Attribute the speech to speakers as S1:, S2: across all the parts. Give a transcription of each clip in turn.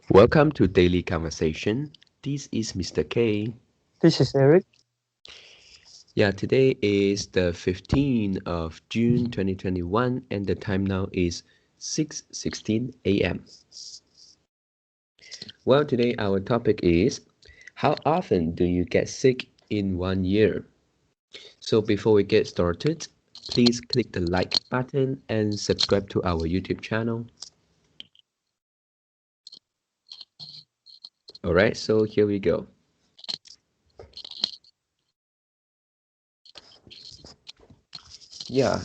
S1: Welcome to Daily Conversation. This is Mr. K.
S2: This is Eric.
S1: Yeah, today is the 15th of June 2021 and the time now is 6:16 a.m. Well, today our topic is how often do you get sick in 1 year? So before we get started, please click the like button and subscribe to our YouTube channel. All right, so here we go. Yeah,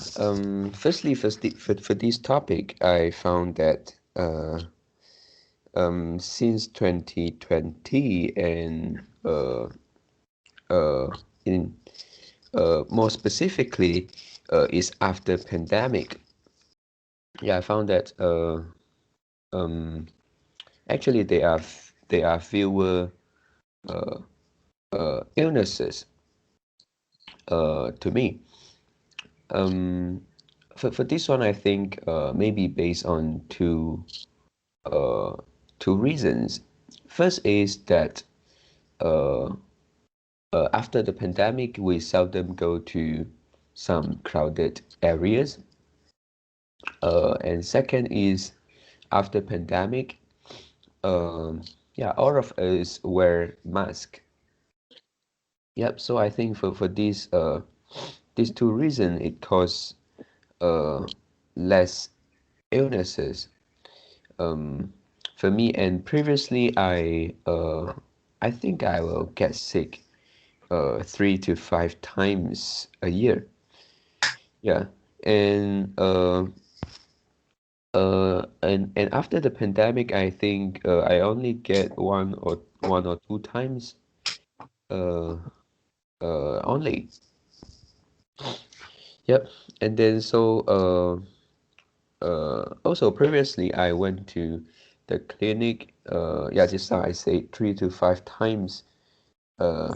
S1: firstly, for this topic, I found that since 2020 and uh, in more specifically is after pandemic. Yeah, I found that um, actually there are fewer uh, illnesses to me. Um, for this one, I think maybe based on uh, two reasons. First is that uh, after the pandemic, we seldom go to some crowded areas. And second is after pandemic, yeah, all of us wear mask. Yep. So I think for these two reasons, it causes uh less illnesses. Um, for me, and previously I think I will get sick 3 to 5 times a year. Yeah, and and after the pandemic, I think I only get one or two times uh only. Yep. And then also previously I went to the clinic yeah, just now I say 3 to 5 times uh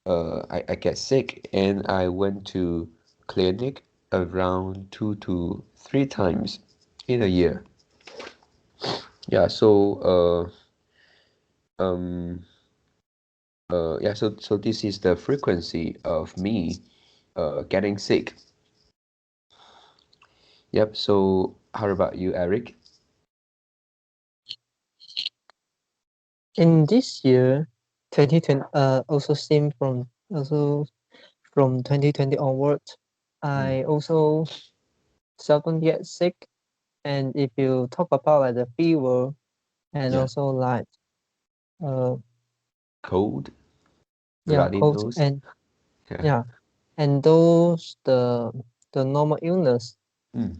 S1: I get sick, and I went to clinic around 2 to 3 times in a year. Yeah, um yeah, so this is the frequency of me getting sick. Yep, so how about you, Eric?
S2: In this year, 2020, also same from 2020 onward,
S1: Mm,
S2: I also seldom get sick. And if you talk about like the fever and
S1: yeah,
S2: also like uh
S1: cold,
S2: yeah
S1: bloody
S2: cold
S1: nose.
S2: and
S1: Yeah.
S2: yeah and those the normal illness,
S1: Mm,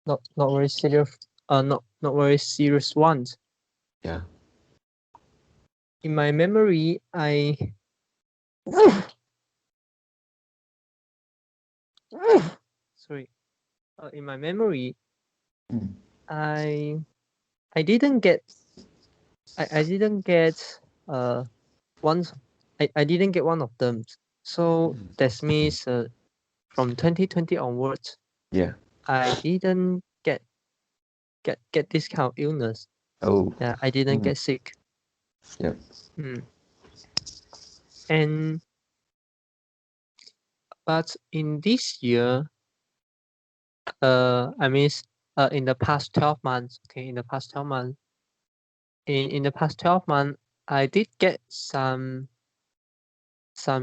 S2: not very serious, not very serious ones.
S1: yeah.
S2: In my memory, I sorry. In my memory,
S1: Mm,
S2: I I didn't get I didn't get uh once I didn't get one of them. So
S1: mm,
S2: that means from 2020 onwards,
S1: yeah.
S2: I didn't get this kind of illness.
S1: Oh.
S2: Yeah, I didn't
S1: Mm,
S2: get sick.
S1: yeah.
S2: Mm. And but in this year, I mean, in the past 12 months, okay, in the past 12 months, I did get some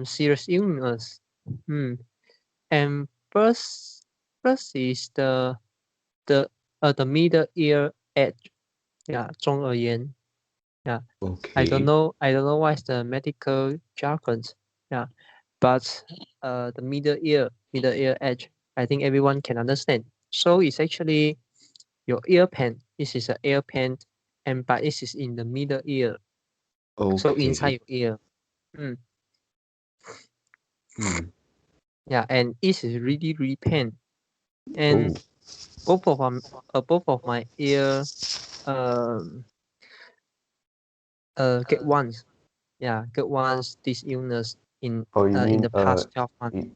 S2: serious illness. Hmm. And first is the middle ear edge. Yeah, 中耳炎. Yeah,
S1: Okay.
S2: I don't know what is the medical jargon. Yeah, but the middle ear edge, I think everyone can understand. So it's actually your ear pan. This is an ear pan, and but this is in the middle ear. So
S1: Okay.
S2: inside your ear. Mm.
S1: Mm.
S2: Yeah, and this is really pain.
S1: Oh.
S2: And both of my ear um get once. Yeah, get once this illness
S1: Oh, you
S2: in
S1: mean
S2: the past 12 months.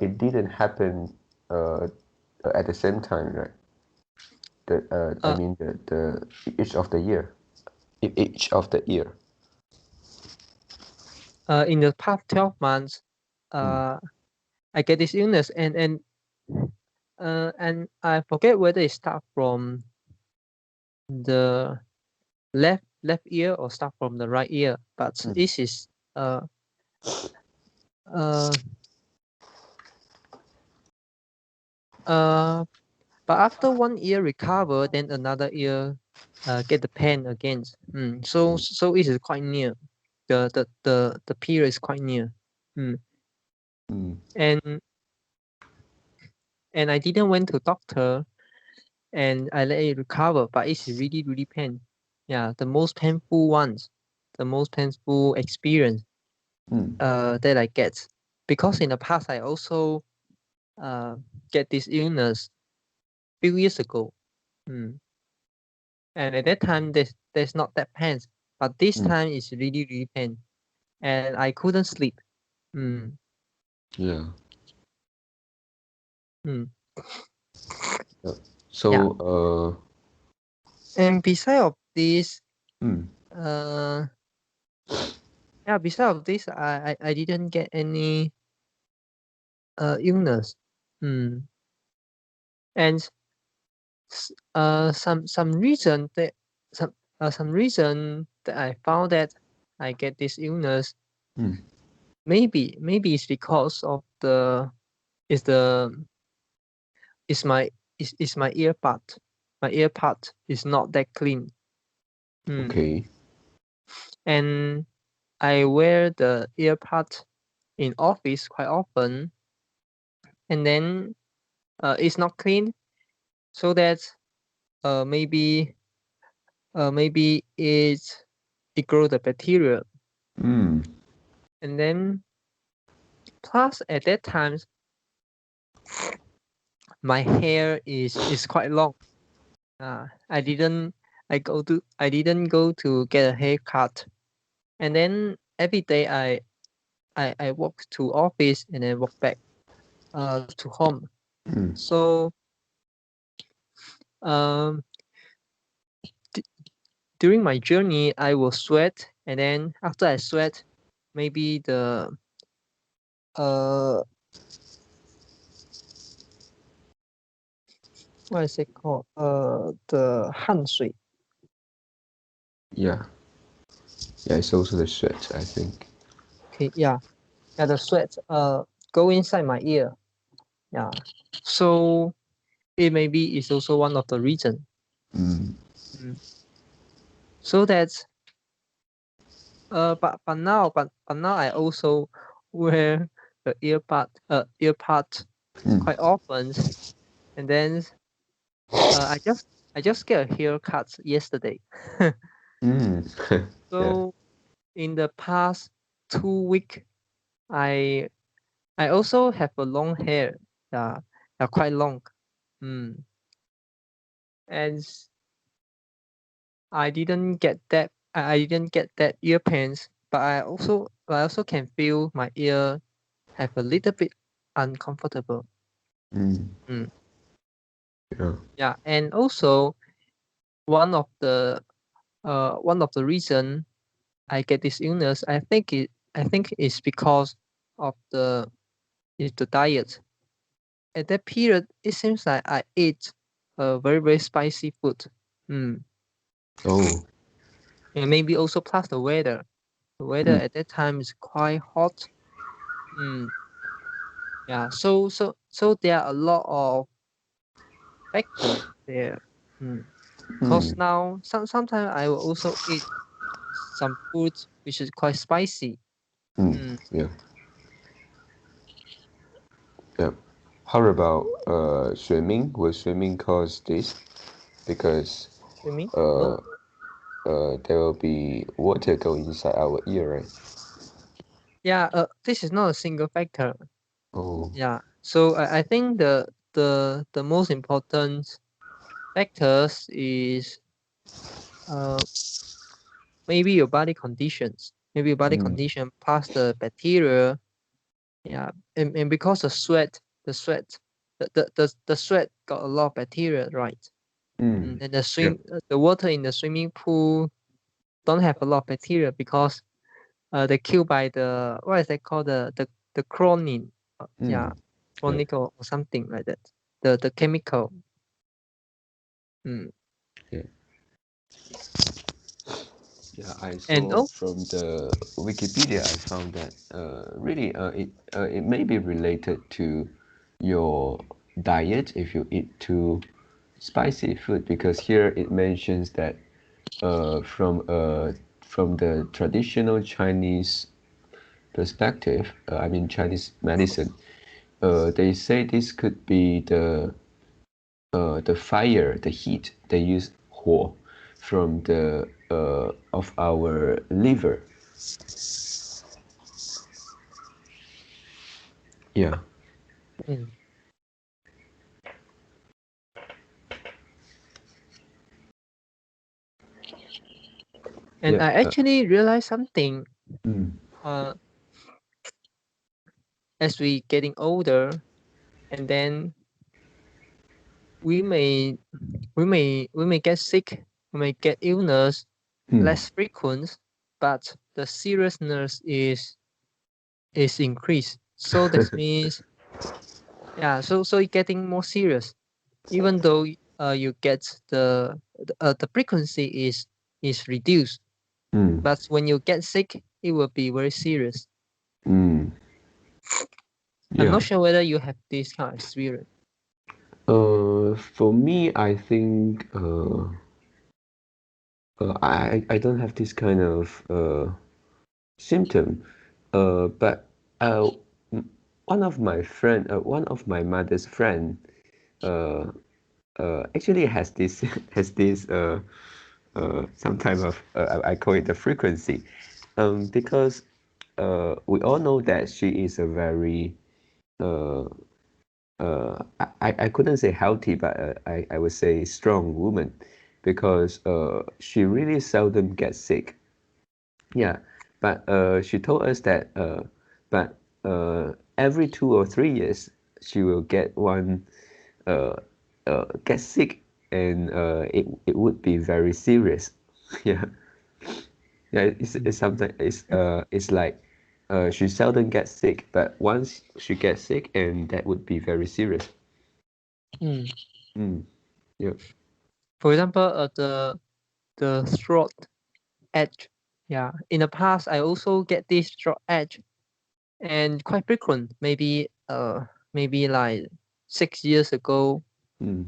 S1: it didn't happen uh at the same time, right? The I
S2: Uh
S1: mean the each of the year. each of the year?
S2: In the past 12 months, I get this illness, and I forget whether it start from the left ear or start from the right ear, but this is but after one ear recover, then another ear get the pain again. So it is quite near. The period is quite near. And I didn't went to doctor, and I let it recover, but it's really really pain. Yeah, the most painful ones, the most painful experience that I get, because in the past I also get this illness few years ago. And at that time there's not that pain, but this time it's really really pain, and I couldn't sleep.
S1: Yeah. So
S2: Yeah. And beside of this, beside of this, I didn't get any illness. And some reason that I found that I get this illness. Maybe it's because of my ear part. My ear part is not that clean.
S1: Okay.
S2: And I wear the ear part in office quite often, and then it's not clean, so that maybe it grow the bacteria. And then plus at that time my hair is quite long. I didn't go to get a haircut, and then every day I walk to office and then walk back to home. So during my journey I will sweat, and then after I sweat, maybe the what is it called? The 汗水.
S1: Yeah, it's also the sweat, I think.
S2: Okay, yeah, the sweat go inside my ear. Yeah, so it maybe is also one of the reason. So that's but now I also wear the ear part quite often, and then I just get a haircut yesterday. So in the past 2 weeks, I also have a long hair, quite long, and I didn't get that. I didn't get that ear pains, but I also can feel my ear have a little bit uncomfortable. Yeah, and also one of the reason I get this illness, I think it's because of the diet. At that period, it seems like I ate very very spicy food.
S1: Oh.
S2: And maybe also plus the weather. The weather at that time is quite hot. Yeah, so there are a lot of factors there. Because now sometimes I will also eat some food which is quite spicy.
S1: Yeah. How about swimming? Will swimming cause this? Because
S2: Swimming?
S1: there will be water go inside our ear, right?
S2: Yeah, this is not a single factor.
S1: Oh.
S2: Yeah, so I think the most important factors is maybe your body conditions. Maybe your body condition plus the bacteria. Yeah, and because the sweat got a lot of bacteria, right? And the water in the swimming pool don't have a lot of bacteria because they're killed by the what is that called the chronin, yeah,
S1: Yeah.
S2: chronicle or something like that. The chemical.
S1: Yeah. Yeah, I
S2: And
S1: saw from the Wikipedia, I found that really it may be related to your diet if you eat too spicy food, because here it mentions that from the traditional Chinese perspective, I mean Chinese medicine, they say this could be the fire, the heat they use 火 from the of our liver. Yeah.
S2: mm, and
S1: Yeah.
S2: I actually realized something.
S1: Mm,
S2: Uh, as we getting older, and then we may we may get sick, we may get illness
S1: mm,
S2: less frequent, but the seriousness is increased. So that means, yeah, so it getting more serious, even though you get the frequency is reduced,
S1: mm,
S2: but when you get sick, it will be very serious.
S1: mm.
S2: I'm
S1: Yeah.
S2: not sure whether you have this kind of experience.
S1: For me, I think I don't have this kind of symptom, but uh, one of my friend, one of my mother's friend, uh, actually has this has this some type of I call it the frequency, because we all know that she is a very uh, I couldn't say healthy, but I would say strong woman, because she really seldom gets sick. Yeah, but she told us that but every 2 or 3 years she will get one uh, get sick, and it would be very serious. Yeah, yeah, it's something it's like she seldom gets sick, but once she gets sick, and that would be very serious.
S2: Mm.
S1: Mm, yeah.
S2: For example, the throat edge. Yeah, in the past, I also get this throat edge, and quite frequent. Maybe like 6 years ago,
S1: Mm,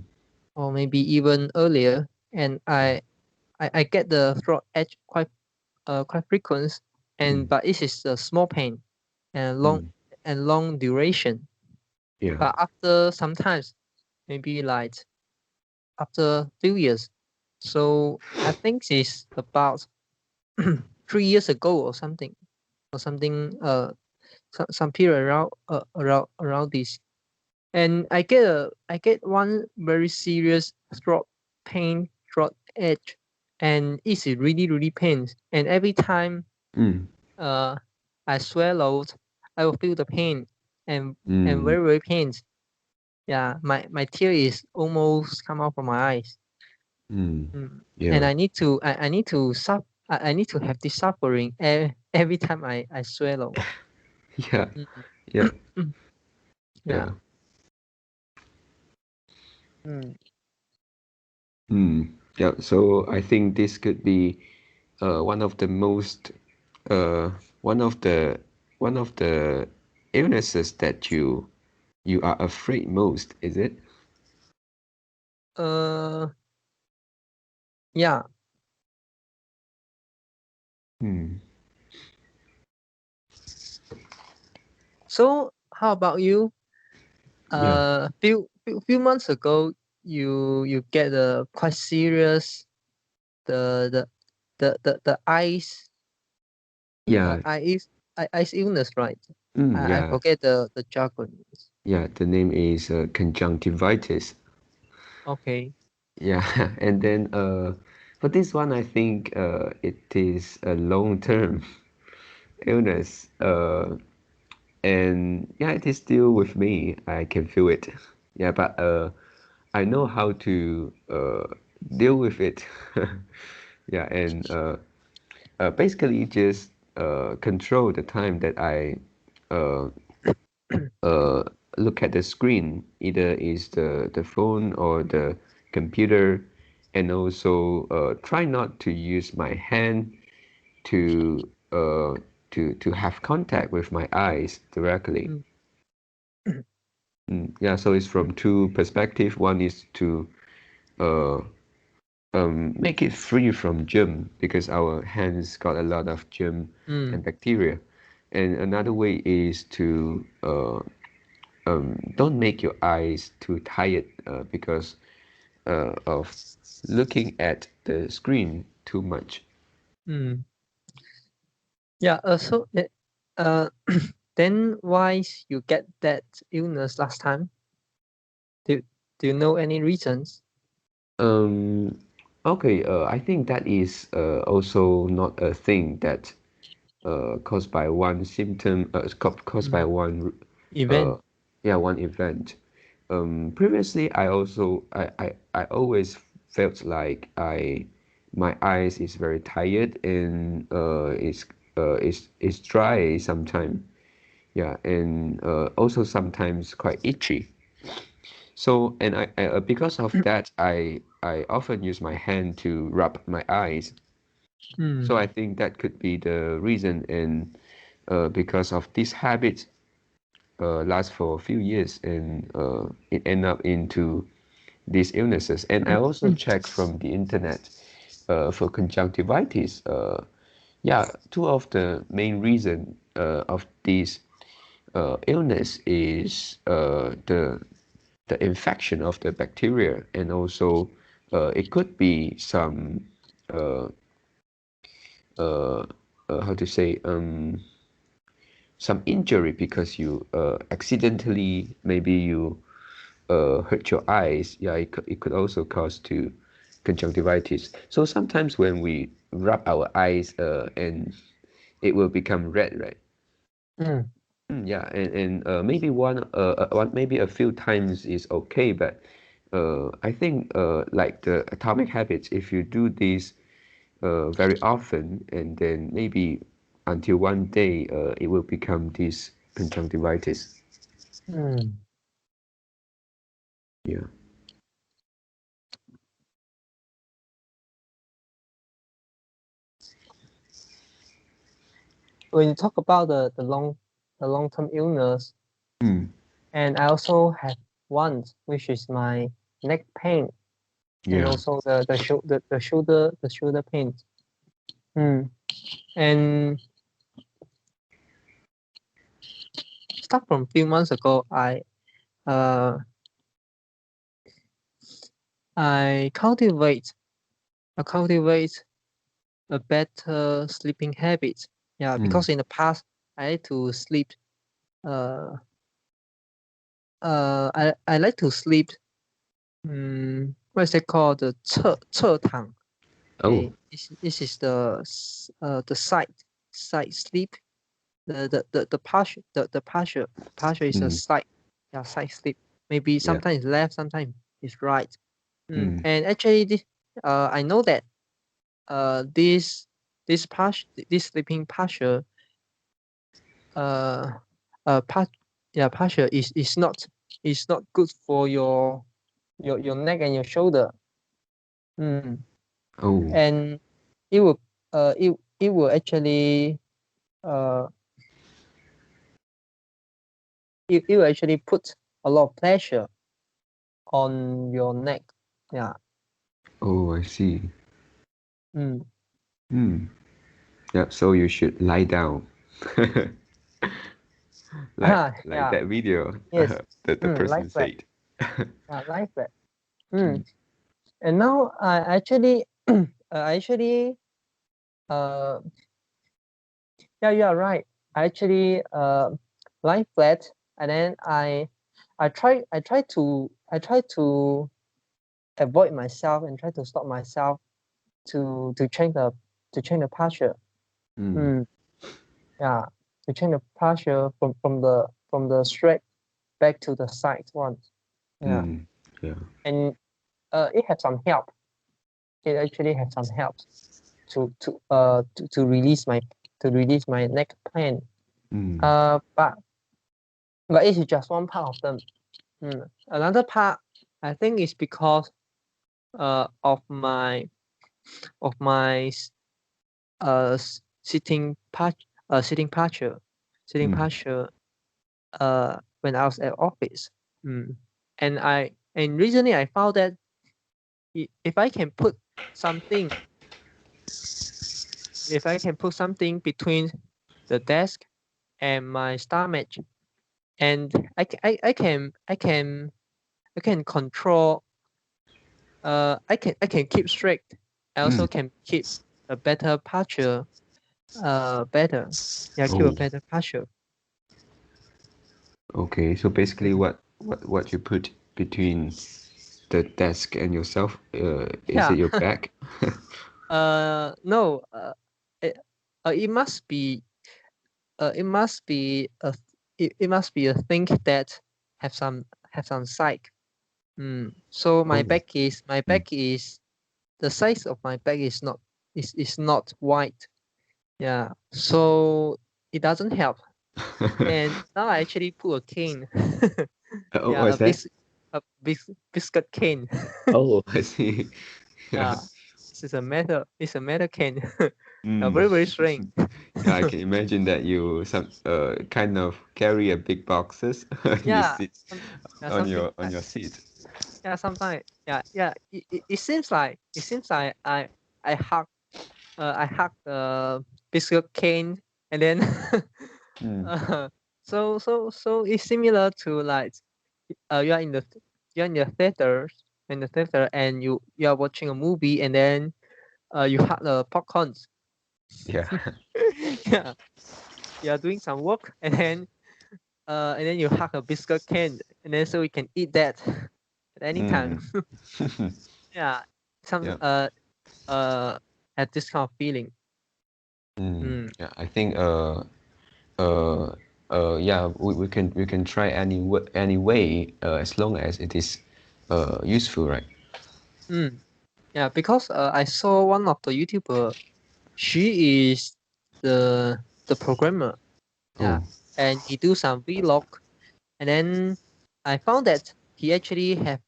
S2: or maybe even earlier, and I get the throat edge quite frequent,
S1: mm,
S2: but it is a small pain and
S1: mm,
S2: long duration.
S1: yeah.
S2: But after sometimes, maybe like after few years, so I think it's about 3 years ago or something, some period around this, and I get one very serious throat pain, throat edge, and it's really pains. And every time
S1: Mm,
S2: uh I swallowed, I will feel the pain, and
S1: mm,
S2: very pains. Yeah, my tear is almost come out from my eyes.
S1: mm,
S2: And
S1: yeah.
S2: I need to have this suffering every time I swallow.
S1: Yeah.
S2: Mm.
S1: Yeah.
S2: Yeah.
S1: Yeah.
S2: Mm.
S1: Yeah. So I think this could be one of the most uh one of the one of the illnesses that you are afraid most, is it?
S2: Uh, yeah.
S1: Hmm.
S2: So how about you?
S1: Yeah.
S2: Few months ago, you get a quite serious the the the
S1: Yeah.
S2: eyes illness, right? I
S1: Yeah.
S2: forget the jargon.
S1: Yeah. The name is conjunctivitis.
S2: Okay.
S1: Yeah. And then for this one, I think it is a long-term illness. And yeah, it is still with me. I can feel it. Yeah, but I know how to deal with it. Yeah, and basically just control the time that I uh, uh, look at the screen, either is the phone or the computer, and also try not to use my hand to to have contact with my eyes directly.
S2: Mm.
S1: Yeah, so it's from two perspectives. One is to uh, make it free from germ because our hands got a lot of germ and
S2: Mm.
S1: bacteria, and another way is to don't make your eyes too tired because of looking at the screen too much.
S2: Mm. Yeah. Uh, then why you get that illness last time? Do Do you know any reasons?
S1: Um, okay, I think that is also not a thing that caused by one symptom, caused by
S2: Mm.
S1: one uh,
S2: Event.
S1: yeah, one event. Previously, I always felt like my eyes is very tired and it's dry sometimes. Yeah, and also sometimes quite itchy. So, and because of that, I often use my hand to rub my eyes.
S2: Mm.
S1: So I think that could be the reason, and because of this habit, last for a few years, and it end up into these illnesses. And I also checked from the internet for conjunctivitis. Yeah, two of the main reason of this illness is the infection of the bacteria, and also it could be some uh, uh, how to say some injury because you accidentally maybe you hurt your eyes. Yeah, it could also cause to conjunctivitis. So sometimes when we rub our eyes and it will become red, right?
S2: Mm.
S1: Yeah, and maybe one maybe a few times is okay, but I think like the atomic habits, if you do this very often, and then maybe until one day it will become this conjunctivitis.
S2: Mm.
S1: Yeah.
S2: When you talk about the long term illness,
S1: Mm.
S2: and I also have one, which is my neck pain, and
S1: Yeah.
S2: also the shoulder pain. Mm. And start from few months ago, uh I cultivate a better sleeping habit. Yeah,
S1: Mm.
S2: because in the past I like to sleep. Uh, I like to sleep. What is it called? The 侧躺.
S1: Oh.
S2: Okay, this is the side sleep. The partial the partial is a
S1: Mm.
S2: side, yeah, side sleep. Maybe
S1: Yeah.
S2: sometimes left, sometimes it's right.
S1: Mm.
S2: And actually, I know that this this sleeping partial uh part yeah partial is not good for your neck and your shoulder. Mm.
S1: Oh.
S2: And it will it will actually uh it will actually put a lot of pressure on your neck. Yeah.
S1: Oh, I see.
S2: Mm.
S1: Hmm. Yeah, so you should lie down. Like
S2: Yeah.
S1: that video
S2: Yes.
S1: that the
S2: Like
S1: person
S2: that.
S1: said.
S2: Yeah, like that.
S1: Mm.
S2: And now I actually I actually uh yeah, you are right. I actually lie flat, and then I try to avoid myself and try to stop myself to change the posture.
S1: Mm.
S2: Mm, yeah, to change the posture from the straight back to the side one. Yeah,
S1: Mm. Yeah.
S2: and it had some help. It actually had some help to release my neck pain.
S1: Mm.
S2: But it is just one part of them. Another part, I think, is because of my sitting posture when I was at office. And recently I found that if I can put something between the desk and my stomach, and I can control. I can keep straight. I also can keep a better posture. Better. Yeah, keep a
S1: Oh,
S2: better posture.
S1: okay. So basically, what you put between the desk and yourself, is
S2: Yeah.
S1: it your back?
S2: No. It, it must be. It must be a. It must be a thing that have some side. So
S1: Oh,
S2: my
S1: mm.
S2: back is the size of my back is not wide. Yeah. So it doesn't help. And now I actually put a cane.
S1: Oh,
S2: Yeah,
S1: what's that?
S2: a biscuit cane.
S1: Oh, I see. Yeah.
S2: Yeah, it's a metal cane. Yeah,
S1: Mm.
S2: very very strange.
S1: Yeah, I can imagine that you kind of carry a big boxes and you
S2: Yeah,
S1: sit
S2: yeah,
S1: on
S2: something.
S1: your seat.
S2: Yeah, sometimes. Yeah. It seems like I hug the biscuit cane, and then
S1: Mm.
S2: uh, so it's similar to like you are in the theater and you are watching a movie, and then you hug the popcorns.
S1: Yeah.
S2: Yeah, you are doing some work, and then you hug a biscuit can, and then so we can eat that at any time.
S1: Mm.
S2: Yeah, some
S1: Yeah.
S2: have this kind of feeling.
S1: Yeah, I think uh yeah, we can try any way, as long as it is useful, right?
S2: Mm. Yeah, because I saw one of the YouTuber. She is the programmer. Yeah,
S1: Oh.
S2: and he do some vlog, and then I found that he actually have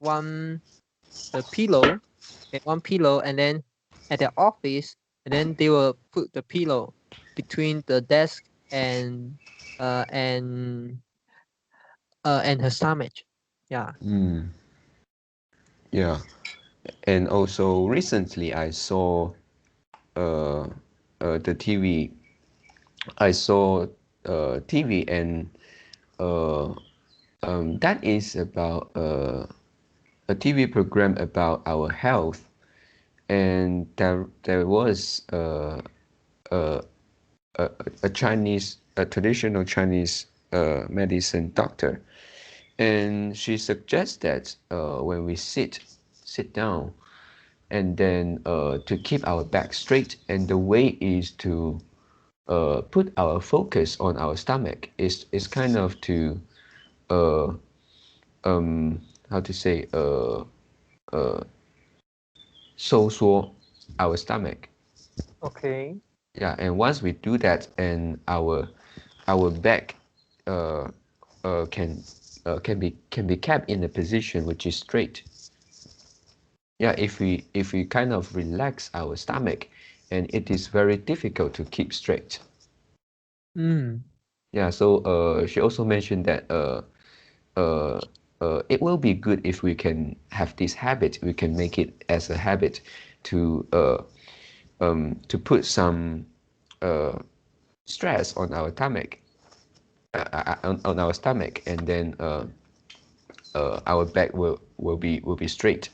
S2: pillow, one pillow, and then at their office, and then they will put the pillow between the desk and uh and and her stomach. Yeah.
S1: Mm. Yeah. And also recently I saw uh the TV. I saw TV, and uh that is about a TV program about our health, and there was a a Chinese, a traditional Chinese medicine doctor, and she suggests that when we sit down, and then to keep our back straight, and the way is to put our focus on our stomach, is kind of to uh, how to say, 收缩 our stomach.
S2: Okay.
S1: Yeah, and once we do that, and our back uh, can be kept in a position which is straight. Yeah, if we kind of relax our stomach, and it is very difficult to keep straight.
S2: Mm.
S1: Yeah, so she also mentioned that uh, it will be good if we can have this habit. We can make it as a habit to to put some uh, stress on our stomach, on our stomach, and then our back will be straight.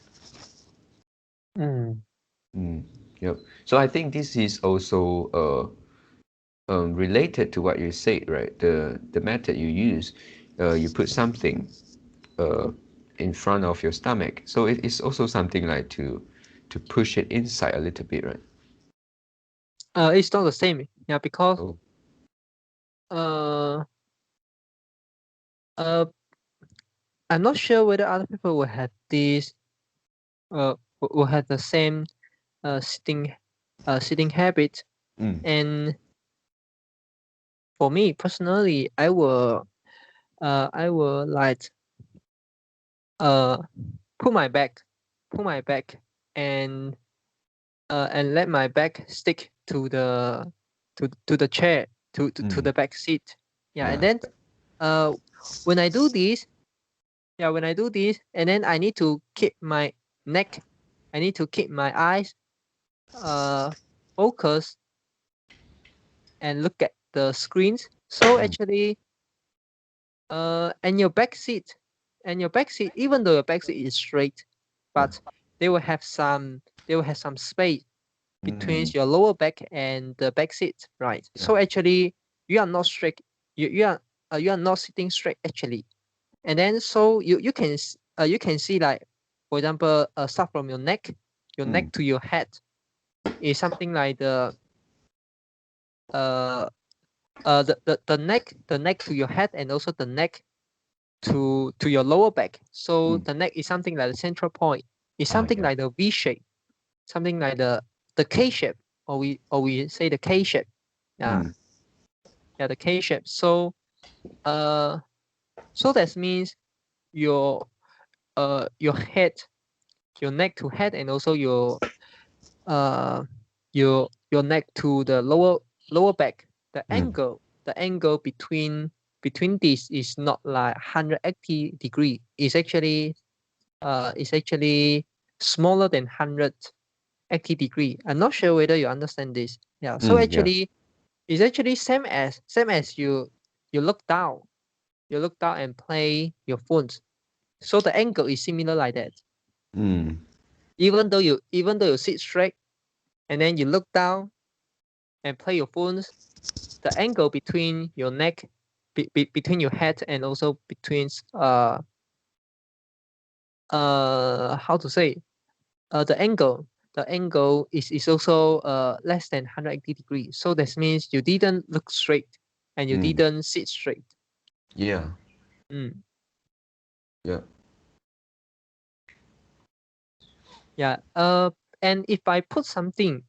S2: Mm.
S1: Yep. So I think this is also related to what you said, right? The method you use, you put something uh, in front of your stomach, so it is also something like to push it inside a little bit, right?
S2: It's not the same. Yeah, because
S1: Oh.
S2: uh uh I'm not sure whether other people will have this will have the same sitting sitting habit.
S1: Mm.
S2: And for me personally, I will like uh put my back, put my back, and let my back stick to the chair, to
S1: Mm.
S2: the back seat. Yeah, and
S1: Yeah.
S2: then uh when I do this, when I do this, and then I need to keep my neck, I need to keep my eyes focused and look at the screens. So
S1: Mm.
S2: actually, and your back seat, even though your back seat is straight,
S1: Yeah.
S2: but they will have some space between
S1: Mm.
S2: your lower back and the back seat, right?
S1: Yeah.
S2: So actually, you are not straight. You are not sitting straight actually. And then so you can see, like, for example, start from your
S1: Mm.
S2: neck to your head is something like uh the neck to your head, and also the neck to your lower back. So
S1: Mm.
S2: the neck is something like the central point. It's
S1: Oh
S2: something
S1: yeah.
S2: like the V shape, something like the K shape, or we say the K shape. Yeah,
S1: Mm.
S2: yeah, the K shape. So uh so that means your head, your neck to head, and also uh your neck to the lower back. The
S1: Mm.
S2: angle, between this is not like 180 degree. It's actually smaller than 180 degree. I'm not sure whether you understand this. Yeah. So
S1: Mm. Yeah.
S2: actually, it's actually same as you look down. You look down and play your phones. So the angle is similar like that.
S1: Mm.
S2: Even though you sit straight and then you look down and play your phones, the angle between your neck, between your head, and also between how to say, the angle is also less than 180 degrees. So that means you didn't look straight and you
S1: Mm.
S2: didn't sit straight.
S1: Yeah.
S2: Mm.
S1: Yeah.
S2: Yeah. And if I put something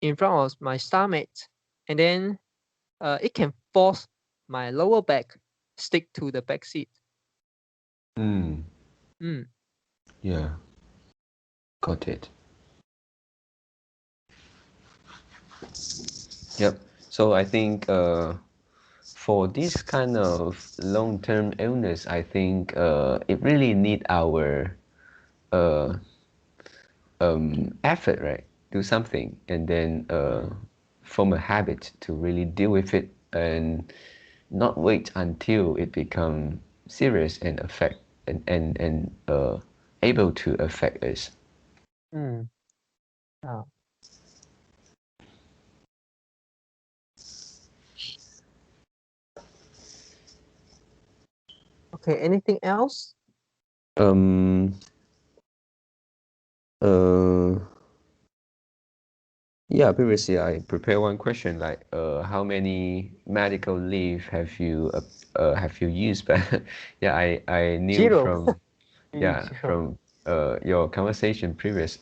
S2: in front of my stomach, and then it can force my lower back stick to the back seat.
S1: Mm.
S2: Mm.
S1: Yeah. Got it. Yep. So I think for this kind of long-term illness, I think it really need our uh, effort, right? Do something, and then form a habit to really deal with it, and not wait until it become serious and affect and able to affect us.
S2: Mm. Ah. Okay. Anything else?
S1: Um. Uh. Yeah, previously I prepared one question like, how many medical leave have you used? But yeah, I knew
S2: Zero.
S1: from
S2: Zero.
S1: your conversation previous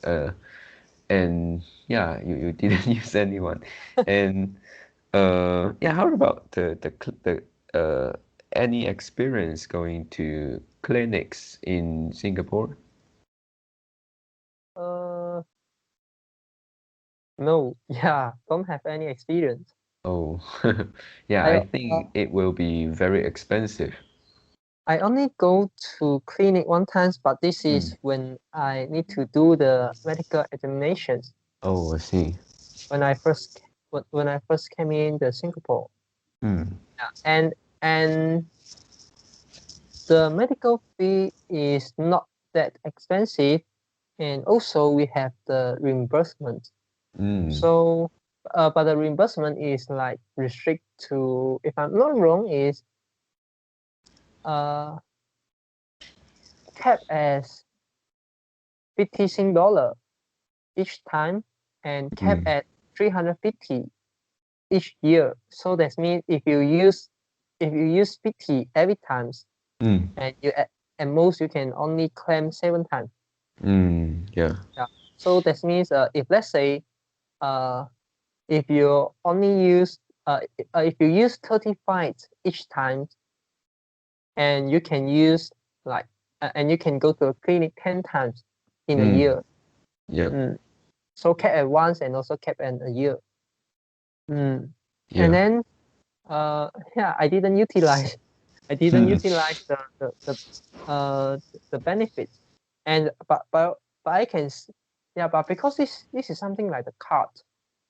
S1: and yeah, you didn't use anyone, and yeah, how about the any experience going to clinics in Singapore?
S2: Uh, no. Yeah, don't have any experience.
S1: Oh, yeah,
S2: I
S1: I
S2: uh,
S1: think it will be very expensive.
S2: I only go to clinic one time, but this
S1: Mm.
S2: is when I need to do the medical examinations
S1: Oh, I see.
S2: when when I first came in the Singapore.
S1: Mm.
S2: Yeah. And the medical fee is not that expensive, and also we have the reimbursement.
S1: Mm.
S2: So, but the reimbursement is like restrict to, if I'm not wrong, is uh capped as 50 Sing dollar each time, and capped
S1: Mm.
S2: at 350 each year. So that means if you use 50 every times,
S1: Mm.
S2: and at most you can only claim 7 times.
S1: Mm. Yeah.
S2: Yeah. So that means if let's say if you only use if you use 35 each time, and you can use like and you can go to a clinic 10 times in a year.
S1: Yep.
S2: So cap at once and also cap at a year. And
S1: Yeah.
S2: then yeah, I didn't utilize the benefits. And but I can yeah, but because this is something like the card,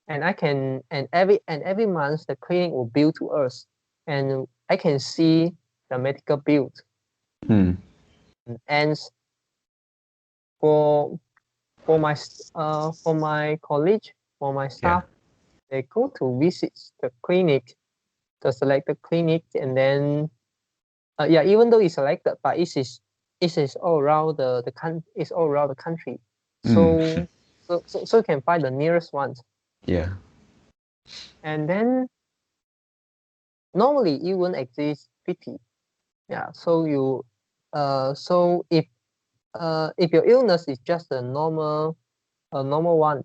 S2: and I can and every month the clinic will bill to us, and I can see the medical bill. And for my college, for my staff, they go to visit the clinic, the selected clinic, and then yeah, even though it's selected, but it is all around it's all around the country. So you can find the nearest ones.
S1: Yeah.
S2: And then normally it won't exist 50. Yeah. So you so if your illness is just a normal one,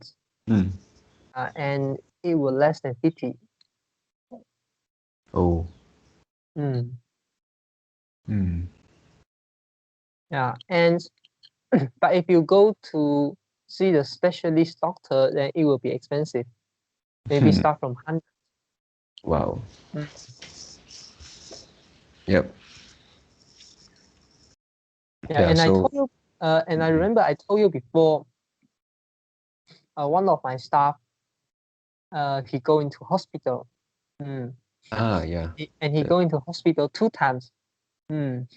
S2: and it will less than 50.
S1: Oh.
S2: Yeah. And but if you go to see the specialist doctor, then it will be expensive. Maybe start from 100.
S1: Wow. Yep.
S2: Yeah,
S1: Yeah.
S2: and I
S1: So.
S2: told you, and I remember I told you before, one of my staff, he go into hospital.
S1: Yeah.
S2: And he go into hospital 2 times. And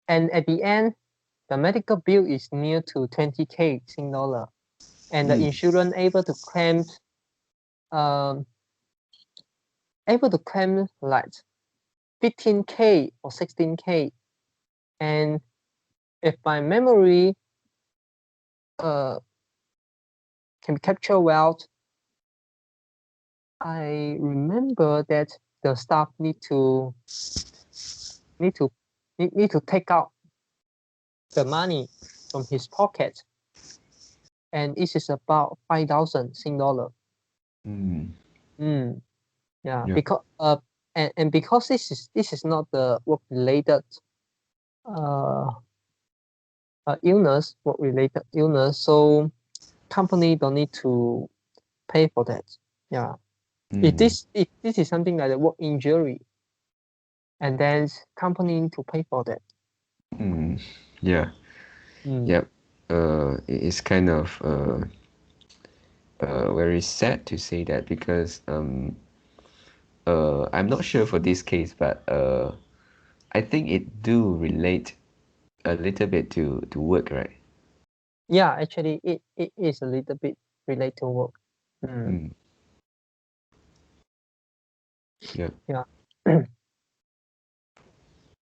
S2: at the end, the medical bill is near to 20K Sing dollar, and the insurance able to claim like 15K or 16K. And if my memory can be captured well, I remember that the staff need to take out the money from his pocket, and it is about 5,000 Sing dollar. Yeah,
S1: Yep.
S2: because and because this is not the work related illness, so company don't need to pay for that. Yeah. If this is something like a work injury, and then company need to pay for that.
S1: Yeah. Yep. It's kind of very sad to say that, because I'm not sure for this case, but I think it do relate a little bit to work, right?
S2: Yeah, actually it is a little bit related to work.
S1: Yep.
S2: Yeah.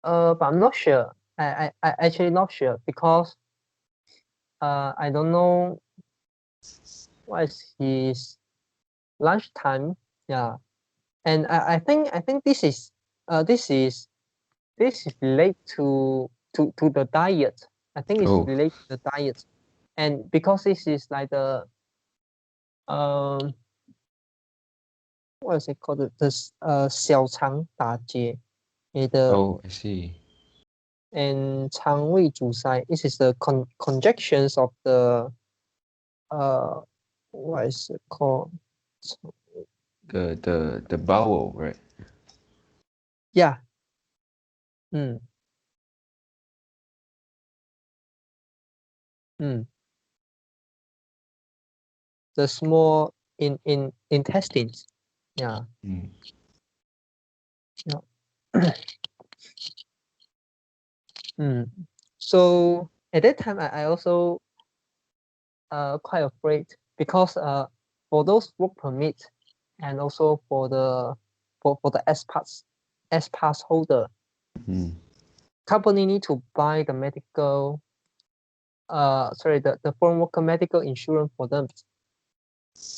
S2: But I'm not sure. I actually not sure, because I don't know what is his lunchtime. Yeah. And I think this is related to the diet. I think it's
S1: Oh.
S2: related to the diet. And because this is like the what is it called, this 小肠打结
S1: Oh, I see.
S2: and 肠胃阻塞. This is the conjunctions of the what is it called?
S1: The bowel, right?
S2: Yeah. The small intestines. Yeah. Yeah. So at that time, I also quite afraid, because for those work permit, and also for the S pass holder, company need to buy the medical the foreign worker medical insurance for them.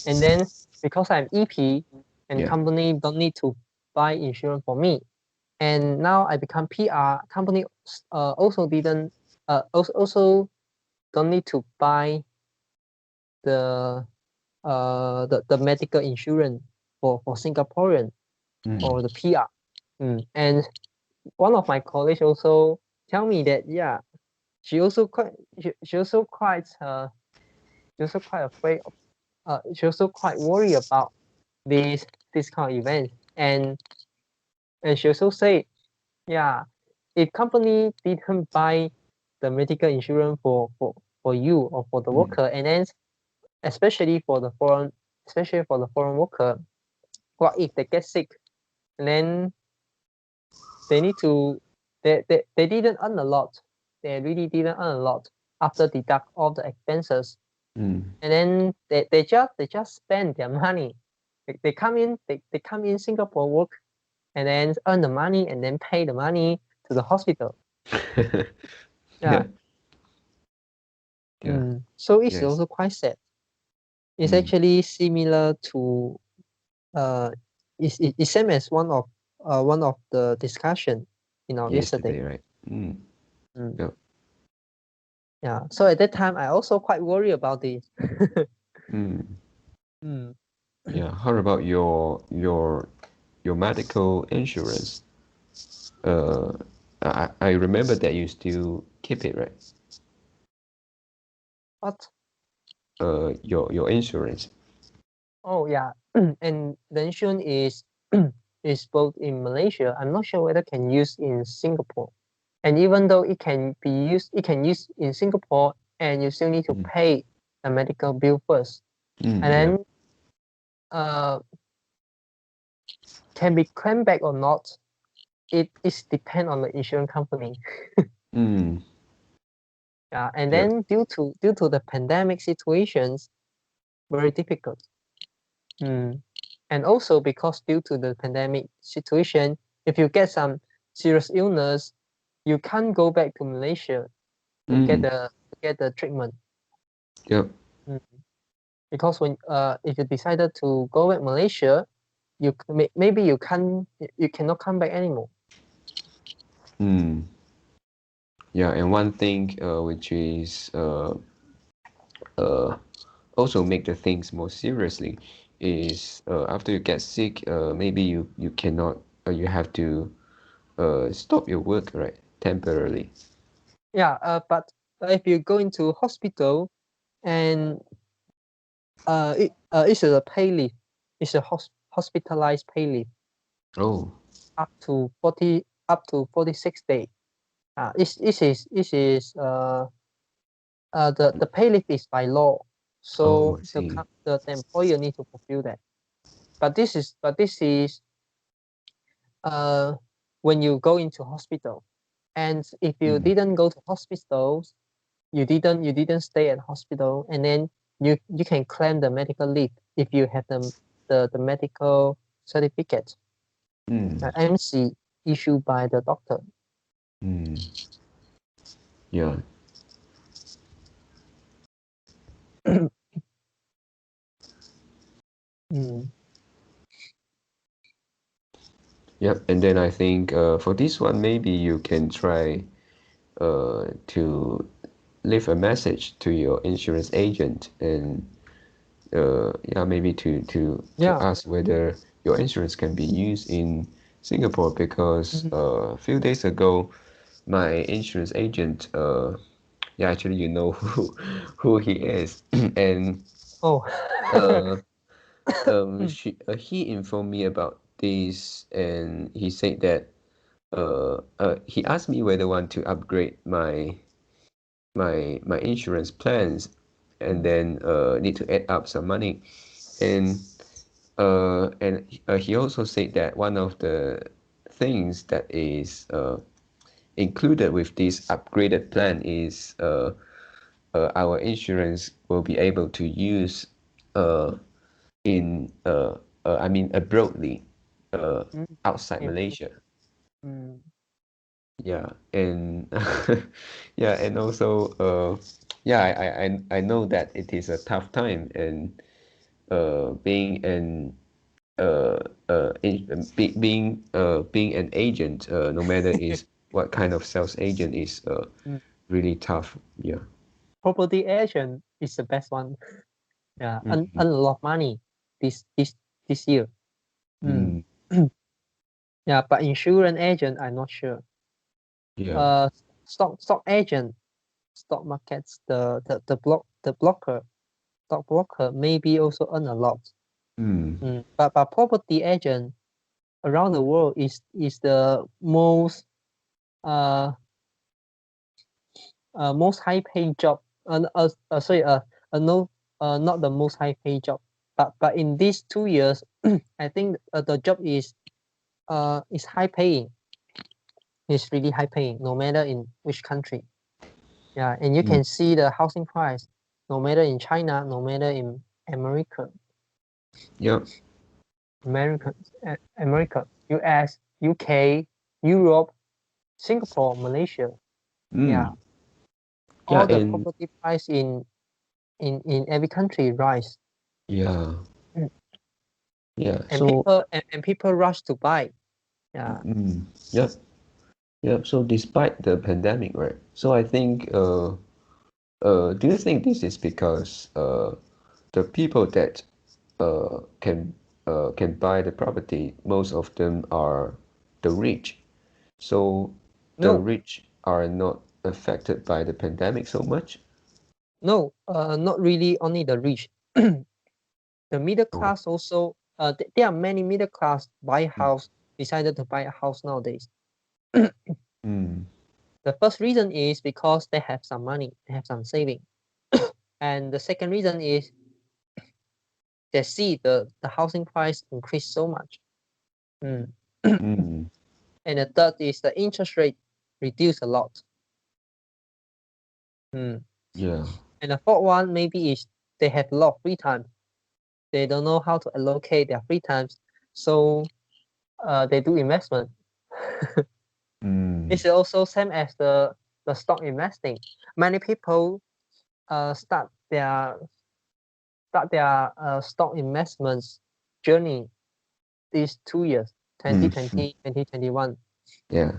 S2: And then because I'm EP, and company don't need to buy insurance for me, and now I become PR, company also don't need to buy the the medical insurance for Singaporean or the PR. And one of my colleagues also tell me that she also quite she also quite afraid of she also quite worried about this kind of event. And she also say, if company didn't buy the medical insurance for you or for the worker, and then especially for the foreign worker, what if they get sick, and then they need to they didn't earn a lot. They really didn't earn a lot after deduct all the expenses. And then they just spend their money. They come in Singapore, work, and then earn the money and then pay the money to the hospital.
S1: Yeah.
S2: So it's
S1: Yes.
S2: also quite sad. It's actually similar to it's same as one of the discussion yesterday.
S1: Right? Yeah.
S2: Yeah. So at that time, I also quite worried about this.
S1: Yeah. How about your medical insurance? I remember that you still keep it, right?
S2: What?
S1: Your insurance.
S2: Oh yeah. And the insurance is both in Malaysia. I'm not sure whether can use in Singapore. And even though it can use in Singapore, and you still need to pay the medical bill first. And then can be claimed back or not, it is depend on the insurance company. Yeah, and then due to the pandemic situations, very difficult. And also because due to the pandemic situation, if you get some serious illness, you can't go back to Malaysia to get the treatment.
S1: Yep.
S2: Because when if you decided to go back Malaysia, maybe you cannot come back anymore.
S1: Yeah, and one thing which is also make the things more seriously is after you get sick, maybe you cannot you have to stop your work, right, temporarily.
S2: Yeah, but if you go into hospital and it's a pay leave, it's a hospitalized pay leave.
S1: Oh.
S2: Up to 46 days. This is the pay leave is by law, so
S1: I see.
S2: the employer need to fulfill that. But this is when you go into hospital, and if you didn't go to hospitals, you didn't stay at hospital, and then you can claim the medical leave if you have the medical certificate, MC issued by the doctor.
S1: Yeah. Yep. And then I think for this one, maybe you can try to leave a message to your insurance agent, and maybe to ask whether your insurance can be used in Singapore, because a few days ago my insurance agent actually you know who he is and he informed me about this, and he said that he asked me whether I want to upgrade my insurance plans, and then need to add up some money, and he also said that one of the things that is included with this upgraded plan is our insurance will be able to use in I mean abroadly, outside Malaysia. Yeah, and and also I know that it is a tough time, and being an being an agent, no matter is what kind of sales agent, is really tough. Yeah.
S2: Property agent is the best one. earn a lot of money this year. Yeah, but insurance agent, I'm not sure.
S1: Yeah.
S2: Stock agent, stock markets, the stock broker maybe also earn a lot. But property agent around the world is the most most high paying job. Sorry, no, not the most high paying job. But in these 2 years, I think the job is high paying. It's really high paying, no matter in which country. Yeah, and you can see the housing price, no matter in China, no matter in America.
S1: Yep.
S2: America, US, UK, Europe, Singapore, Malaysia. Yeah, all the
S1: and
S2: property price in every country rise.
S1: yeah. Yeah.
S2: And
S1: So
S2: people rush to buy. Yeah.
S1: yep. Yep. So despite the pandemic, right? So I think do you think this is because the people that can buy the property, most of them are the rich. So the
S2: No,
S1: rich are not affected by the pandemic so much?
S2: no, not really only the rich. The middle
S1: Oh.
S2: class also, there are many middle class buy house, decided to buy a house nowadays.
S1: Mm.
S2: The first reason is because they have some money, they have some saving. And the second reason is they see the housing price increase so much.
S1: Mm.
S2: And the third is the interest rate reduce a lot.
S1: Yeah.
S2: And the fourth one maybe is they have a lot of free time. They don't know how to allocate their free times, so they do investment. It's also same as the stock investing. Many people start their stock investments journey these 2 years, 2020, 2021.
S1: Yeah.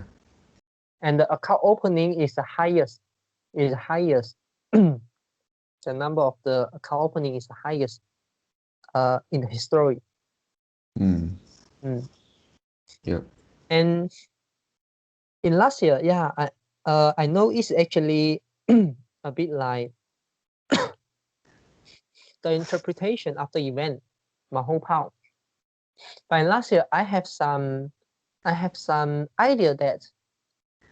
S2: And the account opening is the highest. The number of the account opening is the highest in the history.
S1: Yeah.
S2: And in last year, yeah, I know it's actually a bit like the interpretation after event, my hometown. But in last year, I have some idea that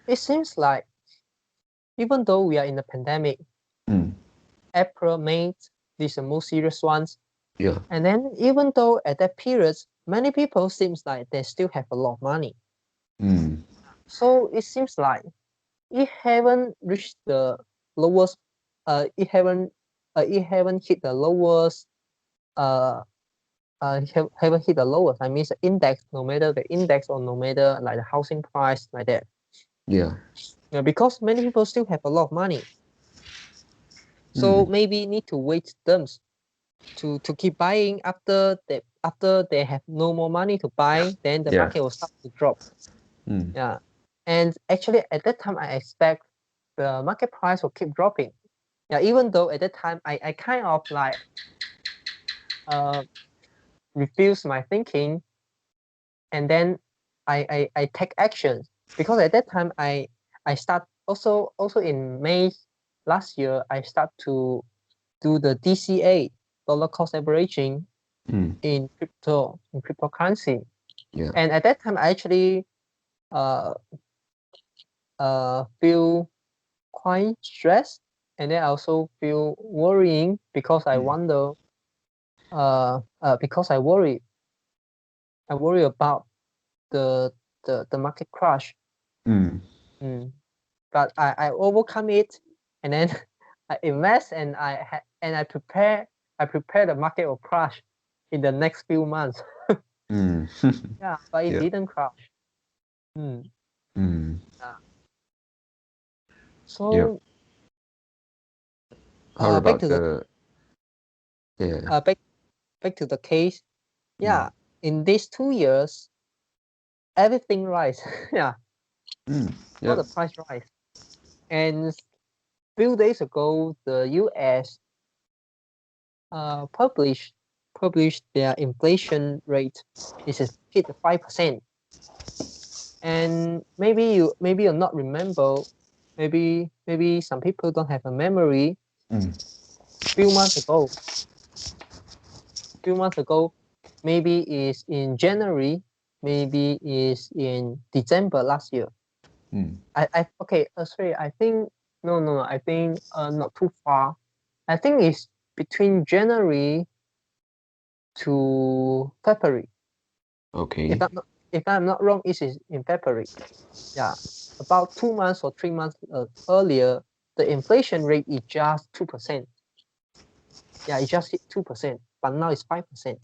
S2: it seems like even though we are in a pandemic, April, May, these are the most serious ones.
S1: Yeah.
S2: And then even though at that period, many people seems like they still have a lot of money. So it seems like it haven't reached the lowest. It haven't hit the lowest. Haven't hit the lowest. I mean, the index, no matter the index or no matter like the housing price like that.
S1: Yeah.
S2: Yeah, because many people still have a lot of money. So maybe need to wait terms to keep buying after they have no more money to buy, then the
S1: Yeah.
S2: market will start to drop. Yeah. And actually at that time I expect the market price will keep dropping. Yeah, even though at that time I kind of like refuse my thinking, and then I take action, because at that time I start also in May last year I start to do the DCA, dollar cost averaging, in cryptocurrency.
S1: Yeah.
S2: And at that time I actually feel quite stressed, and then I also feel worrying because I wonder because I worry about the market crash. But I overcome it, and then I invest, and I prepare the market will crash in the next few months. Yeah, but it
S1: Yeah.
S2: didn't crash. Yeah.
S1: Yeah.
S2: So
S1: How
S2: back
S1: about
S2: to the
S1: yeah.
S2: back to the case. Yeah, in these 2 years, everything rise. Yeah, all
S1: Yeah.
S2: the price rise. And few days ago, the US published their inflation rate is hit 5%. And maybe you'll not remember, maybe some people don't have a memory. Few months ago, maybe is in January, maybe is in December last year. Sorry, I think no, I think not too far. I think it's between January to February.
S1: Okay.
S2: If I'm not wrong, it is in February. Yeah, about 2 months or 3 months earlier, the inflation rate is just 2%. Yeah, it just hit 2%, but now it's 5%.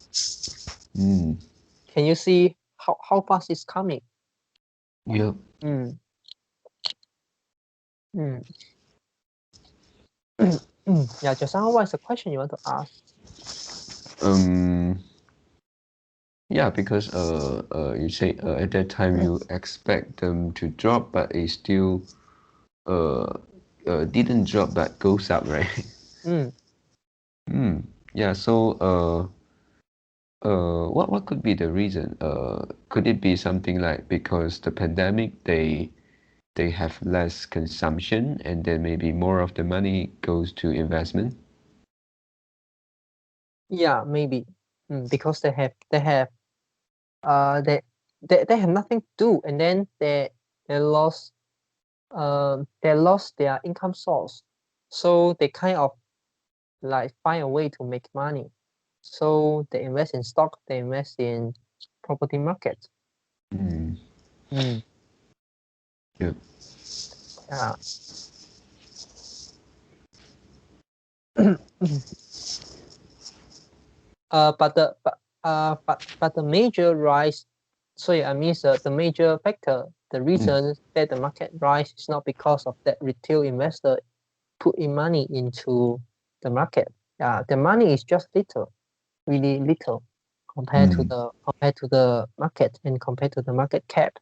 S2: Can you see how fast it's coming?
S1: Yep.
S2: Yeah, Josang, what is the question you want to ask?
S1: Yeah, because you say at that time you expect them to drop, but it still didn't drop, but goes up, right? Yeah. So what could be the reason? Could it be something like because the pandemic they have less consumption and then maybe more of the money goes to investment?
S2: Yeah, maybe. Because they have nothing to do, and then they lost their income source, so they kind of like find a way to make money. So they invest in stock, they invest in property market.
S1: Yeah.
S2: Yeah. But the major rise, sorry, I mean the major factor, the reason that the market rise is not because of that retail investor put in money into the market. The money is just little, really little compared to the market and compared to the market cap.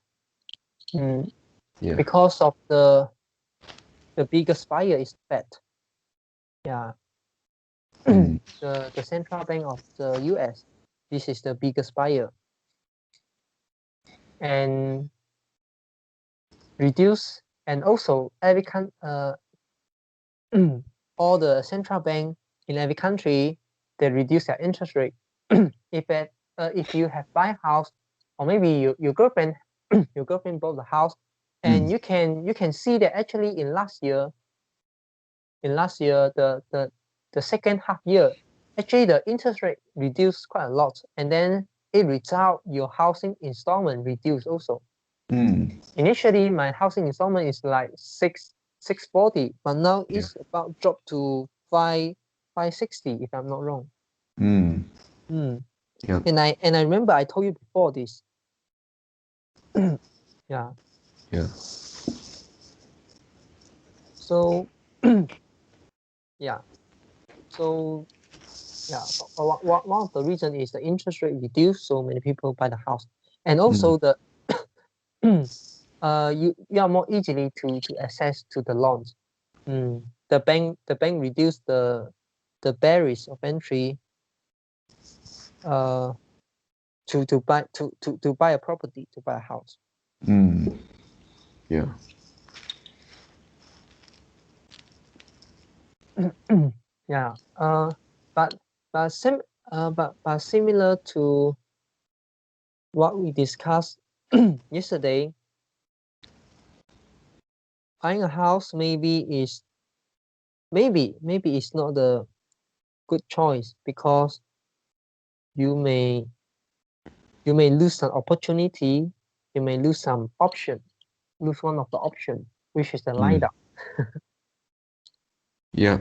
S2: Because of the biggest buyer is Fed. Yeah. The central bank of the US, this is the biggest buyer, and reduce, and also every all the central bank in every country, they reduce their interest rate. If you have buy a house, or maybe your girlfriend bought the house, and you can see that actually in last year the second half year, actually the interest rate reduced quite a lot, and then it result your housing installment reduced also. Initially my housing installment is like 640, but now it's about dropped to 560 if I'm not wrong. And I remember I told you before this. Yeah. So yeah. So yeah, one of the reason is the interest rate reduced, so many people buy the house, and also the you are more easily to access to the loans. The bank reduced the barriers of entry to buy a property, to buy a house.
S1: Yeah.
S2: Yeah. But similar to what we discussed yesterday, buying a house maybe it's not the good choice, because you may lose some opportunity, you may lose some option, lose one of the option, which is the line down.
S1: Yeah,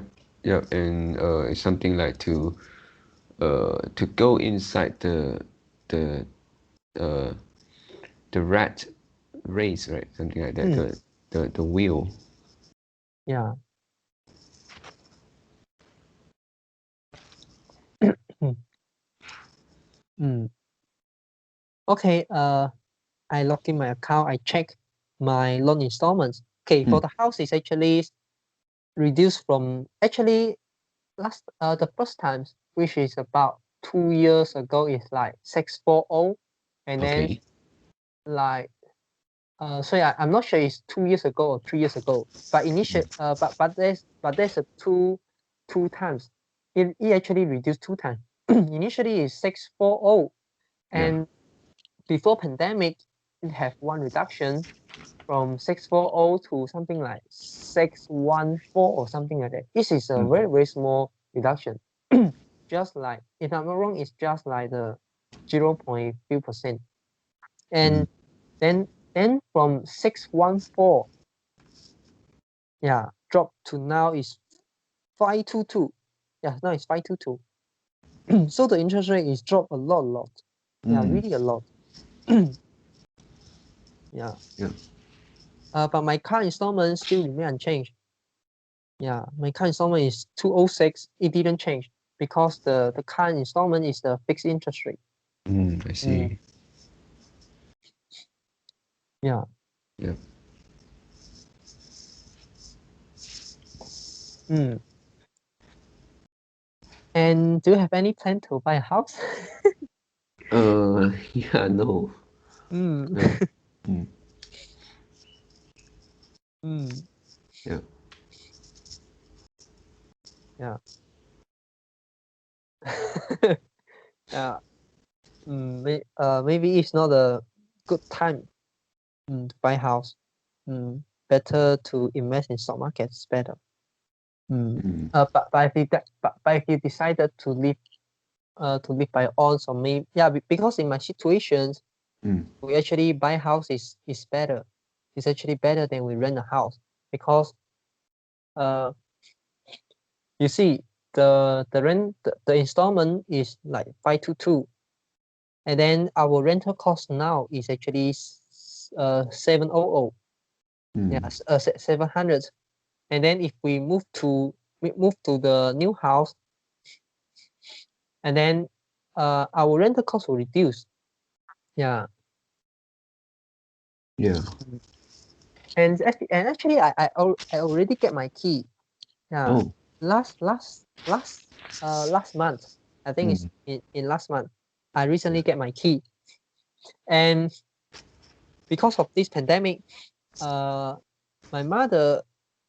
S1: and it's something like to go inside the rat race, right? Something like that. The wheel.
S2: Yeah. Okay. I log in my account. I check my loan installments. Okay, for the house is actually reduced from the first times which is about 2 years ago, is like 640, and then
S1: Okay.
S2: like so yeah, I'm not sure it's 2 years ago or 3 years ago, but there's a two times. It actually reduced 2 times. Initially it's 640,
S1: Yeah.
S2: and before pandemic it have one reduction from 640 to something like 614 or something like that. This is a very, very small reduction. Just like, if I'm not wrong, it's just like the 0.few%. And then from 614, yeah, drop to now is 522. Yeah, now it's 522. So the interest rate is dropped a lot. Yeah, really a lot. Yeah.
S1: Yeah.
S2: But my car installment still remain unchanged. Yeah, my car installment is 206. It didn't change because the car installment is the fixed interest rate.
S1: I see.
S2: Yeah.
S1: Yeah.
S2: And do you have any plan to buy a house?
S1: Yeah, no. No. Yeah.
S2: Yeah. Yeah. Maybe it's not a good time to buy a house. Better to invest in stock market. It's better. But if you decided to live by odds, or maybe, yeah, because in my situations, we actually buy house is better. It's actually better than we rent a house, because you see, the installment is like 522, and then our rental cost now is actually 700. Yes, 700. And then if we move to the new house, and then our rental cost will reduce. Yeah.
S1: Yeah.
S2: And actually I already get my key. Yeah.
S1: Oh.
S2: Last month, I think it's in last month, I recently get my key. And because of this pandemic, my mother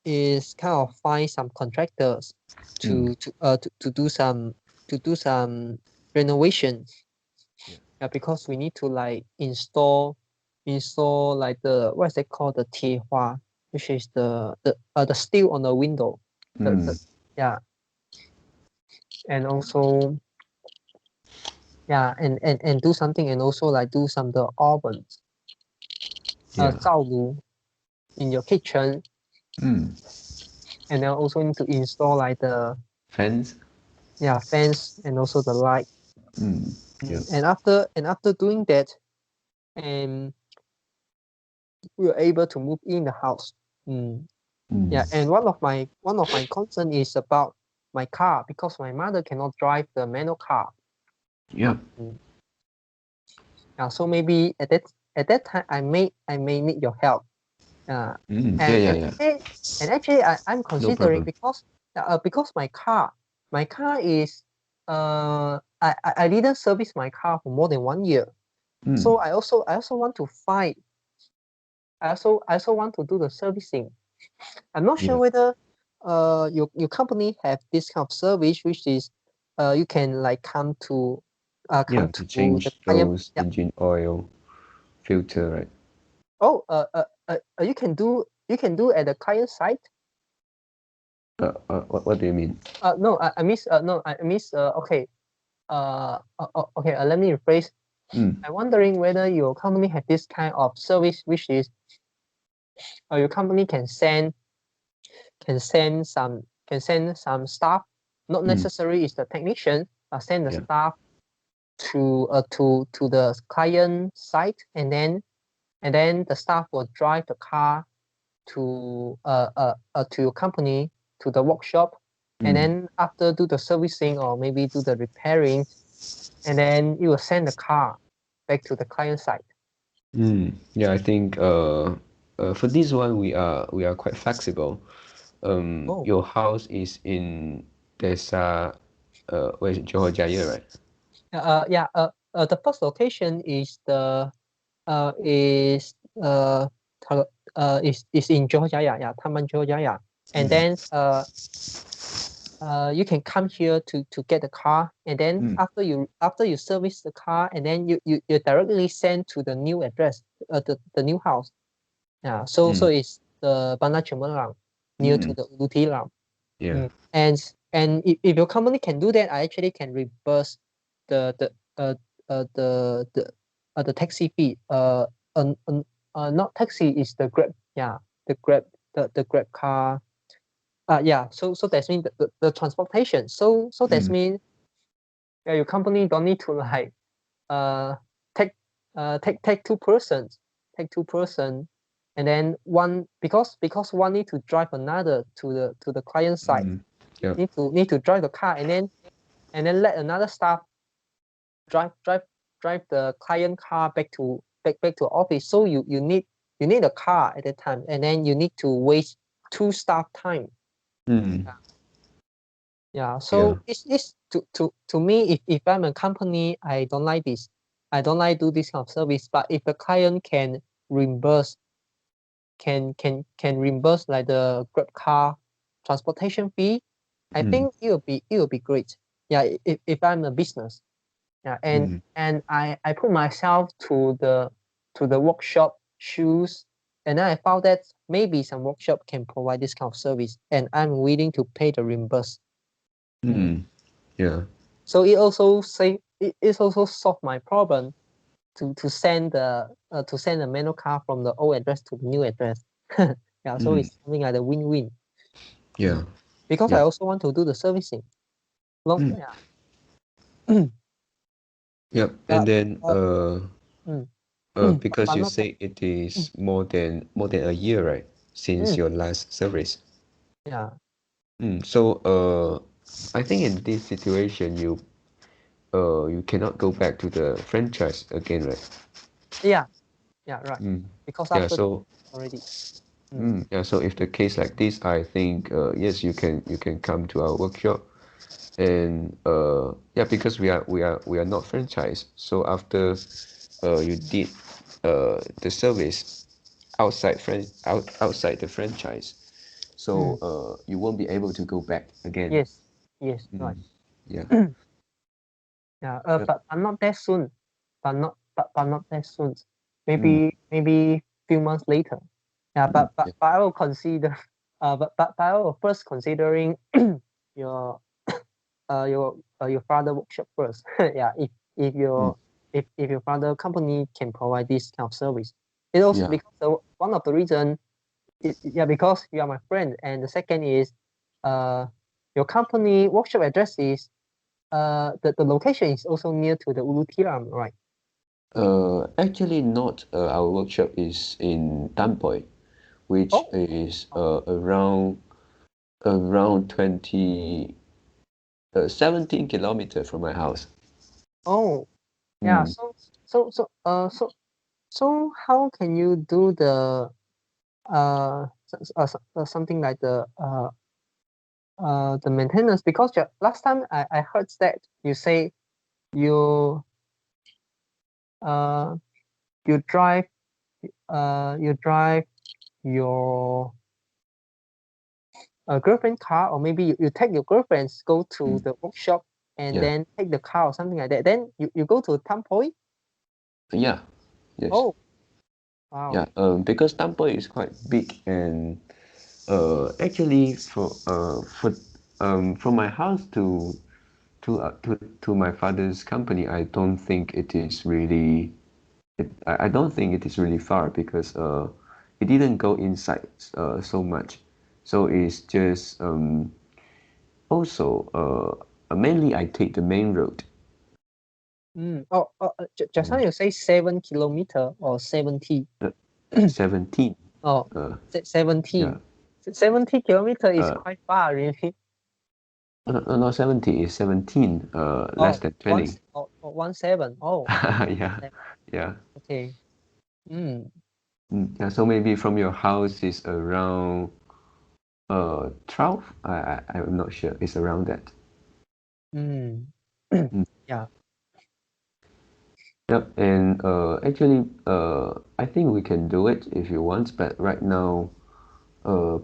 S2: is kind of find some contractors to do some renovation. Yeah, because we need to like install like the, what is it called, the 贴花, which is the steel on the window. Yeah. And also, yeah, and do something, and also like do some the ovens,
S1: Yeah.
S2: 灶炉 in your kitchen. And then also need to install like the
S1: Fence.
S2: fence, and also the light.
S1: Yeah.
S2: And after doing that, and we were able to move in the house. Yeah, and one of my concern is about my car, because my mother cannot drive the manual car.
S1: Yeah.
S2: Yeah, so maybe at that time I may need your help.
S1: Yeah.
S2: And actually I'm considering,
S1: problem.
S2: because my car is I didn't service my car for more than 1 year. So I also want to find I also want to do the servicing. I'm not sure
S1: Yeah.
S2: whether your company have this kind of service, which is you can like come to
S1: Yeah, to
S2: the
S1: change
S2: client.
S1: those
S2: Yeah.
S1: engine oil filter, right?
S2: Oh, you can do at the client site.
S1: What do you mean?
S2: No, I miss no, I miss okay. Okay, let me rephrase. I'm wondering whether your company have this kind of service, which is your company can send some staff, not necessarily is the technician, but send the
S1: Yeah.
S2: staff to the client site, and then the staff will drive the car to your company, to the workshop, and then after do the servicing, or maybe do the repairing, and then you will send the car back to the client site.
S1: Yeah, I think for this one we are quite flexible.
S2: Oh.
S1: Your house is in Desa where's Johor Jaya, right?
S2: The first location is the is is in Johor Jaya, yeah, Taman Johor Jaya, and then you can come here to get the car, and then after you service the car, and then you directly send to the new address, the new house. Yeah, so it's the Bandar Cemerlang, near to the Ulu Tiram.
S1: Yeah.
S2: And if your company can do that, I actually can reimburse the the taxi fee. Not taxi, is the Grab. Yeah, the Grab, the Grab car. Yeah. So that means the transportation. So that means your company don't need to like uh take take two persons, and then one, because one need to drive another to the client side.
S1: Yeah.
S2: Need to drive the car, and then let another staff drive the client car back to office. So you need a car at that time, and then you need to waste two staff time. Yeah. So it's to me, if I'm a company, I don't like this. I don't like do this kind of service. But if the client can reimburse, reimburse like the Grab car transportation fee, I think it will be great. Yeah, if I'm a business. Yeah, and I put myself to the workshop shoes, and then I found that maybe some workshop can provide this kind of service, and I'm willing to pay the reimburse.
S1: Yeah.
S2: So it also solve my problem to send the manual car from the old address to the new address. Yeah, so it's something like a win-win.
S1: Yeah.
S2: Because I also want to do the servicing. Yeah.
S1: Yep. And then because
S2: but
S1: you
S2: not
S1: say it is more than a year, right? Since your last service.
S2: Yeah.
S1: So I think in this situation you cannot go back to the franchise again, right?
S2: Yeah. Yeah, right. Because
S1: Yeah,
S2: after
S1: so
S2: already.
S1: yeah, so if the case like this, I think yes, you can come to our workshop, and yeah, because we are not franchise. So after you did the service outside the franchise, so you won't be able to go back again.
S2: Yes. Yes, right.
S1: Yeah.
S2: Yeah.
S1: Yep.
S2: But not that soon. But not that soon. Maybe few months later. Yeah, but I will consider but I will first considering your your father workshop first. Yeah, if your if your father company can provide this kind of service. It also
S1: Yeah.
S2: because one of the reason, yeah, because you are my friend, and the second is your company workshop address is the location is also near to the Ulu Tiram, right?
S1: Actually not. Our workshop is in Tampoi, which is around 17 kilometers from my house.
S2: Oh, yeah. So how can you do the something like the maintenance? Because last time I heard that you say you uh you drive your girlfriend car, or maybe you take your girlfriends go to the workshop, and
S1: Yeah.
S2: then take the car or something like that. Then you go to Tampoi.
S1: Yeah. Yes.
S2: Oh, wow.
S1: Yeah. Because Tampoi is quite big, and actually from my house to my father's company, I don't think it is really I don't think it is really far, because it didn't go inside so much, so it's just also mainly I take the main road.
S2: Just now you say 7 kilometer or 70?
S1: 17.
S2: Oh,
S1: uh
S2: 70.
S1: yeah
S2: 70 kilometer is
S1: uh
S2: quite far, really.
S1: no, 70 is 17, less
S2: Oh,
S1: than 20.
S2: 17. Oh,
S1: Yeah. Yeah.
S2: okay.
S1: Yeah, so maybe from your house is around 12. I'm not sure, it's around that.
S2: Mm.
S1: Mm.
S2: Yeah.
S1: Yep, and actually, I think we can do it if you want, but right now,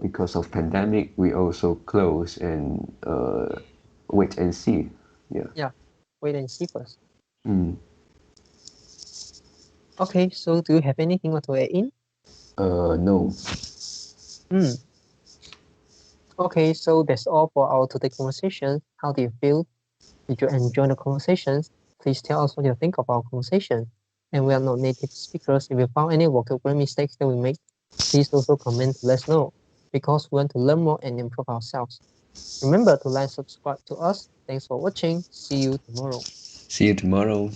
S1: because of pandemic, we also close and wait and see. Yeah.
S2: Yeah. Wait and see first.
S1: Mm.
S2: Okay, so do you have anything want to add in?
S1: No.
S2: Mm. Okay, so that's all for our today conversation. How do you feel? Did you enjoy the conversations? Please tell us what you think of our conversation. And we are not native speakers. If you found any vocabulary mistakes that we make, please also comment to let us know, because we want to learn more and improve ourselves. Remember to like, subscribe to us. Thanks for watching. See you tomorrow.
S1: See you tomorrow.